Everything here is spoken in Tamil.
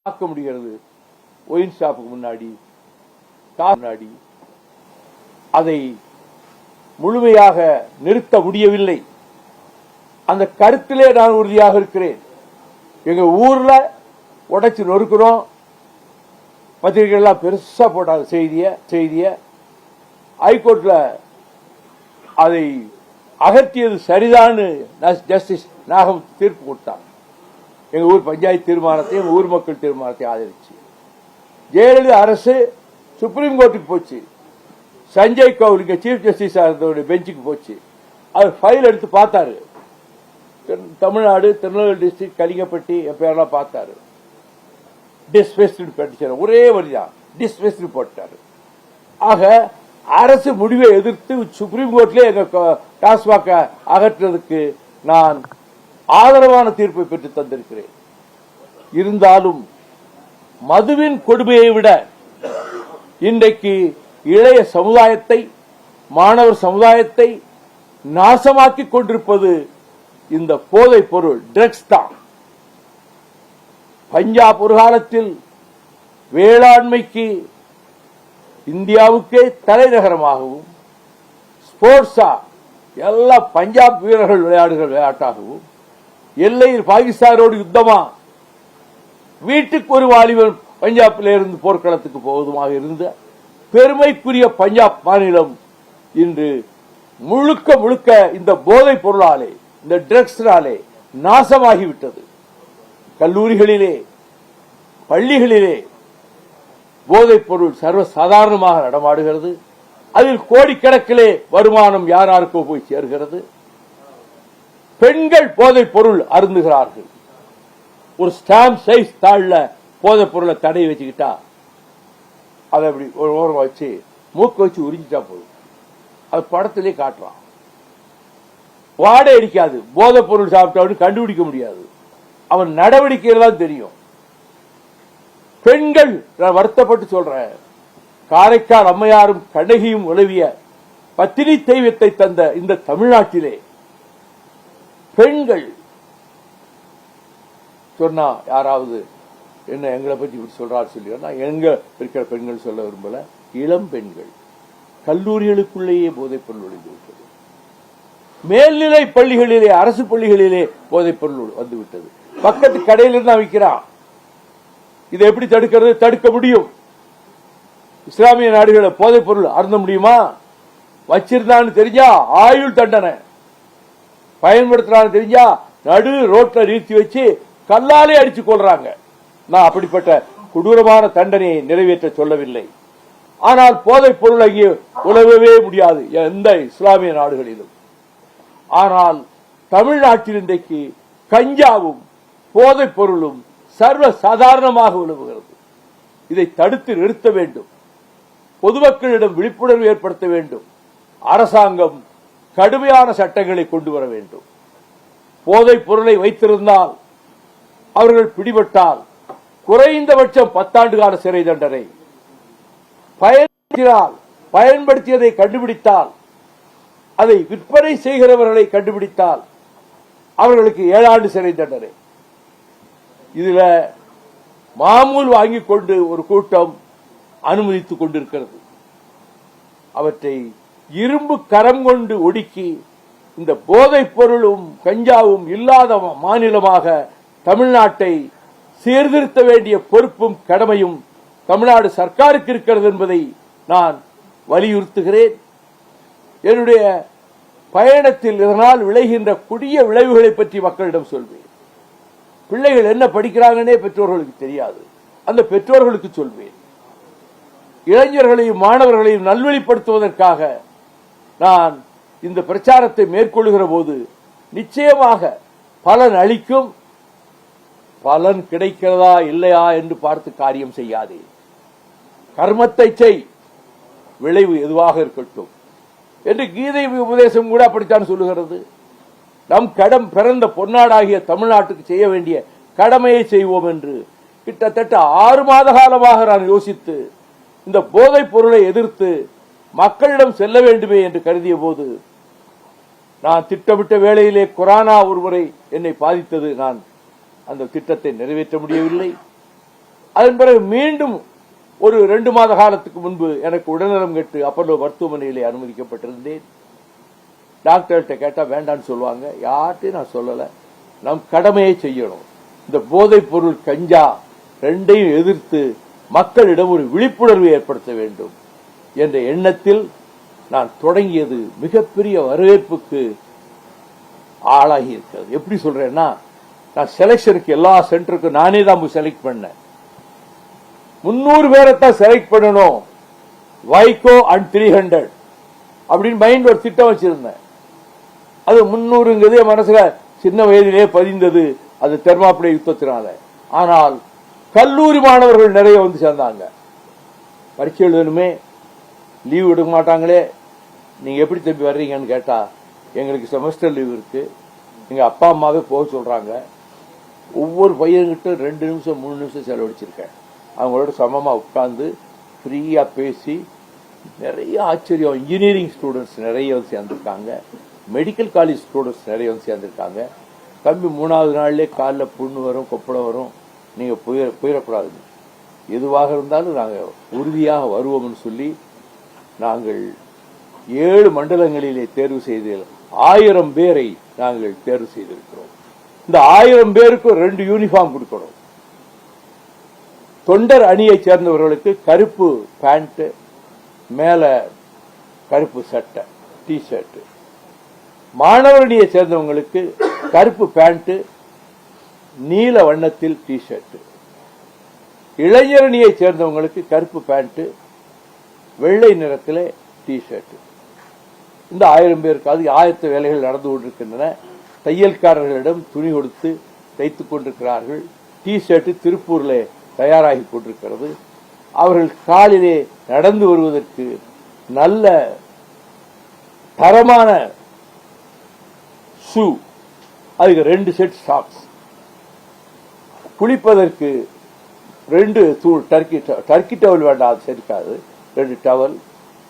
பார்க்க முடிகிறது. ஒயின் ஷாப்புக்கு முன்னாடி அதை முழுமையாக நிறுத்த முடியவில்லை. அந்த கருத்திலே நான் உறுதியாக இருக்கிறேன். எங்க ஊர்ல உடைச்சு நொறுக்கிறோம், பத்திரிகை எல்லாம் பெருசா போட்டாங்க செய்திய ஹைகோர்ட்ல அதை அகற்றியது சரிதான் ஜஸ்டிஸ் நாகம் தீர்ப்பு கொடுத்தாங்க. எங்க ஊர் பஞ்சாயத்து தீர்மானத்தை, எங்க ஊர் மக்கள் தீர்மானத்தை ஆதரிச்சு ஜெயலலிதா அரசு சுப்ரீம் கோர்ட்டுக்கு போச்சு. சஞ்சய் கவுல் இங்க சீஃப் ஜஸ்டிஸ் பெஞ்சுக்கு போச்சு. அவர் ஃபைல் எடுத்து பார்த்தாரு. தமிழ்நாடு, திருநெல்வேலி டிஸ்ட்ரிக்ட், கலிங்கப்பட்டி எப்பெல்லாம் பார்த்தாரு. டிஸ்மிஸ்டு பெட்டிஷன் ஒரே வரிதான், டிஸ்மிஸ்டு போட்டாரு. ஆக அரசு முடிவை எதிர்த்து சுப்ரீம் கோர்ட்ல எங்க டாஸ்மாக அகற்றுவதற்கு நான் ஆதரவான தீர்ப்பை பெற்று தந்திருக்கிறேன். இருந்தாலும் மதுவின் கொடுமையை விட இன்றைக்கு இளைய சமுதாயத்தை, மாணவர் சமுதாயத்தை நாசமாக்கிக் கொண்டிருப்பது இந்த போதைப் பொருள் ட்ரக்ஸ் தான். பஞ்சாப் ஒரு காலத்தில் வேளாண்மைக்கு இந்தியாவுக்கே தலைநகரமாகவும், ஸ்போர்ட்ஸா எல்லா பஞ்சாப் வீரர்கள் விளையாட்டாகவும், எல்லையில் பாகிஸ்தானோடு யுத்தமா, வீட்டுக்கு ஒரு வாலிபன் பஞ்சாபில் இருந்து போர்க்களத்துக்கு போவதுமாக இருந்த பெருமைக்குரிய பஞ்சாப் மாநிலம் இன்று முழுக்க முழுக்க இந்த போதைப் பொருளாலே, இந்த ட்ரக்ஸாலே நாசமாகிவிட்டது. கல்லூரிகளிலே, பள்ளிகளிலே போதைப் பொருள் சர்வசாதாரணமாக நடமாடுகிறது. அதில் கோடிக்கணக்கிலே வருமானம் யாருக்கோ போய் சேர்கிறது. பெண்கள் போதைப் பொருள் அருந்துகிறார்கள். ஒரு ஸ்டாம்ப் சைஸ் தாள்ல போதைப் பொருளை தடை வச்சுக்கிட்டா அதை அப்படி ஒரு ஓரம் வச்சு மூக்க வச்சு உறிஞ்சிட்டா போதும். அது படத்திலே காட்டுறான். வாடை அடிக்காது. போதைப் பொருள் சாப்பிட்டா கண்டுபிடிக்க முடியாது. அவன் நடவடிக்கைகள் தான் தெரியும். பெண்கள், நான் வருத்தப்பட்டு சொல்றேன், காரைக்கால் அம்மையாரும் கண்ணகியும் உலவிய பத்தினி தெய்வத்தை தந்த இந்த தமிழ்நாட்டிலே பெண்கள் சொன்னா யாராவது என்ன எங்களை பற்றி இப்படி சொல்றாரு சொல்லி, நான் எங்க இருக்கிற பெண்கள் சொல்ல விரும்பல. இளம் பெண்கள் கல்லூரிகளுக்குள்ளேயே போதைப் பொருள் ஒழிந்துவிட்டது. மேல்நிலை பள்ளிகளிலே, அரசு பள்ளிகளிலே போதைப் பொருள் வந்துவிட்டது. பக்கத்து கடையிலிருந்து தான் விற்கிறான். இதை எப்படி தடுக்கிறது? தடுக்க முடியும். இஸ்லாமிய நாடுகளை போதைப் பொருள் அருந்த முடியுமா? வச்சிருந்தான்னு தெரிஞ்சா ஆயுள் தண்டனை, பயன்படுத்துறான்னு தெரிஞ்சா நடு ரோட்ல நிறுத்தி வச்சு கல்லாலே அடிச்சு கொள்றாங்க. நான் அப்படிப்பட்ட கொடூரமான தண்டனையை நிறைவேற்ற சொல்லவில்லை. ஆனால் போதைப் பொருள் அங்கே உலகவே முடியாது எந்த இஸ்லாமிய நாடுகளிலும். ஆனால் தமிழ்நாட்டில் இன்றைக்கு கஞ்சாவும் போதைப் பொருளும் சர்வ சாதாரணமாக உலவுகிறது. இதை தடுத்து நிறுத்த வேண்டும். பொதுமக்களிடம் விழிப்புணர்வு ஏற்படுத்த வேண்டும். அரசாங்கம் கடுமையான சட்டங்களை கொண்டு வர வேண்டும். போதைப் பொருளை வைத்திருந்தால், அவர்கள் பிடிபட்டால் குறைந்தபட்சம் 10 ஆண்டு கால சிறை தண்டனை, பயன்படுத்தியதை கண்டுபிடித்தால், அதை விற்பனை செய்கிறவர்களை கண்டுபிடித்தால் அவர்களுக்கு 7 ஆண்டு சிறை தண்டனை. இதுல மாமூல் வாங்கிக் கொண்டு ஒரு கூட்டம் அனுமதித்துக் கொண்டிருக்கிறது. அவற்றை இரும்பு கரம் கொண்டு ஒடுக்கி இந்த போதைப் பொருளும் கஞ்சாவும் இல்லாத மாநிலமாக தமிழ்நாட்டை சீர்திருத்த வேண்டிய பொறுப்பும் கடமையும் தமிழ்நாடு சர்க்காருக்கு இருக்கிறது என்பதை நான் வலியுறுத்துகிறேன். என்னுடைய பயணத்தில் இதனால் விளைகின்ற கொடிய விளைவுகளை பற்றி மக்களிடம் சொல்வேன். பிள்ளைகள் என்ன படிக்கிறாங்கன்னே பெற்றோர்களுக்கு தெரியாது. அந்த பெற்றோர்களுக்கு சொல்வேன். இளைஞர்களையும் மாணவர்களையும் நல்வழிப்படுத்துவதற்காக நான் இந்த பிரச்சாரத்தை மேற்கொள்கிற போது நிச்சயமாக பலன் அளிக்கும். பலன் கிடைக்கிறதா இல்லையா என்று பார்த்து காரியம் செய்யாதே. கர்மத்தை செய், விளைவு எதுவாக இருக்கட்டும் என்று கீதை உபதேசம் கூட அப்படித்தான் சொல்லுகிறது. நம் கடம் பிறந்த பொன்னாடாகிய தமிழ்நாட்டுக்கு செய்ய வேண்டிய கடமையை செய்வோம் என்று கிட்டத்தட்ட 6 மாத காலமாக நான் யோசித்து இந்த போதைப் பொருளை எதிர்த்து மக்களிடம் செல்ல வேண்டுமே என்று கருதிய போது நான் திட்டமிட்ட வேளையிலே கொரோனா ஒருமுறை என்னை பாதித்தது. நான் அந்த திட்டத்தை நிறைவேற்ற முடியவில்லை. அதன் பிறகு மீண்டும் ஒரு 2 மாத காலத்துக்கு முன்பு எனக்கு உடல்நலம் கெட்டு அப்பல்லோ மருத்துவமனையிலே அனுமதிக்கப்பட்டிருந்தேன். டாக்டர்கிட்ட கேட்டா வேண்டான்னு சொல்லுவாங்க. யார்ட்டையும் நான் சொல்லல. நம் கடமையை செய்யணும். இந்த போதைப் பொருள் கஞ்சா ரெண்டையும் எதிர்த்து மக்களிடம் ஒரு விழிப்புணர்வு ஏற்படுத்த வேண்டும் என்ற எண்ணத்தில் நான் தொடங்கியது மிகப்பெரிய வரவேற்புக்கு ஆளாகி இருக்கிறது. எப்படி சொல்றேன்னா, நான் செலக்ஷனுக்கு எல்லா சென்டருக்கும் நானே தான் செலக்ட் பண்ணேன். 300 பேரை தான் செலக்ட் பண்ணணும், வைகோ அண்ட் 300 அப்படின்னு மைண்ட் ஒரு திட்டம் வச்சிருந்தேன். அது 300ங்கிறது என் மனசுல சின்ன வயதிலே பதிந்தது, அது தெர்மாப்பிளை யுத்தத்தினால. ஆனால் கல்லூரி மாணவர்கள் நிறைய வந்து சேர்ந்தாங்க. பரீட்சை எழுதணுமே, லீவ் எடுக்க மாட்டாங்களே, நீங்க எப்படி தம்பி வர்றீங்கன்னு கேட்டா, எங்களுக்கு செமஸ்டர் லீவ் இருக்கு, எங்க அப்பா அம்மாவே போக சொல்றாங்க. ஒவ்வொரு பையன்கிட்ட 2 நிமிஷம் 3 நிமிஷம் செலவழிச்சிருக்கேன். அவங்களோட சமமா உட்கார்ந்து ஃப்ரீயா பேசி, நிறைய ஆச்சரியம். இன்ஜினியரிங் ஸ்டூடெண்ட்ஸ் நிறைய வந்து சேர்ந்திருக்காங்க, மெடிக்கல் காலேஜ் ஸ்டூடெண்ட்ஸ் நிறைய வந்து சேர்ந்திருக்காங்க. தம்பி 3வது நாள்லயே காலில் புண்ணு வரும், கொப்பளம் வரும், நீங்க போயிடக்கூடாது, எதுவாக இருந்தாலும் நாங்கள் உறுதியாக வருவோம்னு சொல்லி நாங்கள் 7 மண்டலங்களிலே தேர்வு செய்து 1000 பேரை நாங்கள் தேர்வு செய்திருக்கிறோம். இந்த 1000 பேருக்கு 2 யூனிஃபார்ம் கொடுக்கணும். தொண்டர் அணியை சேர்ந்தவர்களுக்கு கருப்பு பேண்ட், மேல கருப்பு சட்டை, டி ஷர்ட். மாணவர் அணியை சேர்ந்தவங்களுக்கு கருப்பு பேண்ட், நீல வண்ணத்தில் டி ஷர்ட். இளைஞர் அணியை சேர்ந்தவங்களுக்கு கருப்பு பேண்ட், வெள்ளை நிறத்தில் டி ஷர்ட். இந்த 1000 பேருக்கு அது ஆயத்த வேலைகள் நடந்து கொண்டிருக்கின்றன. தையல்காரர்களிடம் துணி கொடுத்து தைத்துக் கொண்டிருக்கிறார்கள். டி ஷர்ட் திருப்பூரில் தயாராகி கொண்டிருக்கிறது. அவர்கள் காலிலே நடந்து வருவதற்கு நல்ல தரமான ஷூ, அதுக்கு 2 செட் சாக்ஸ், குளிப்பதற்கு 2 தூள், டர்க்கி டவல் வேண்டாம், அது சரிக்காது, 2 டவல்,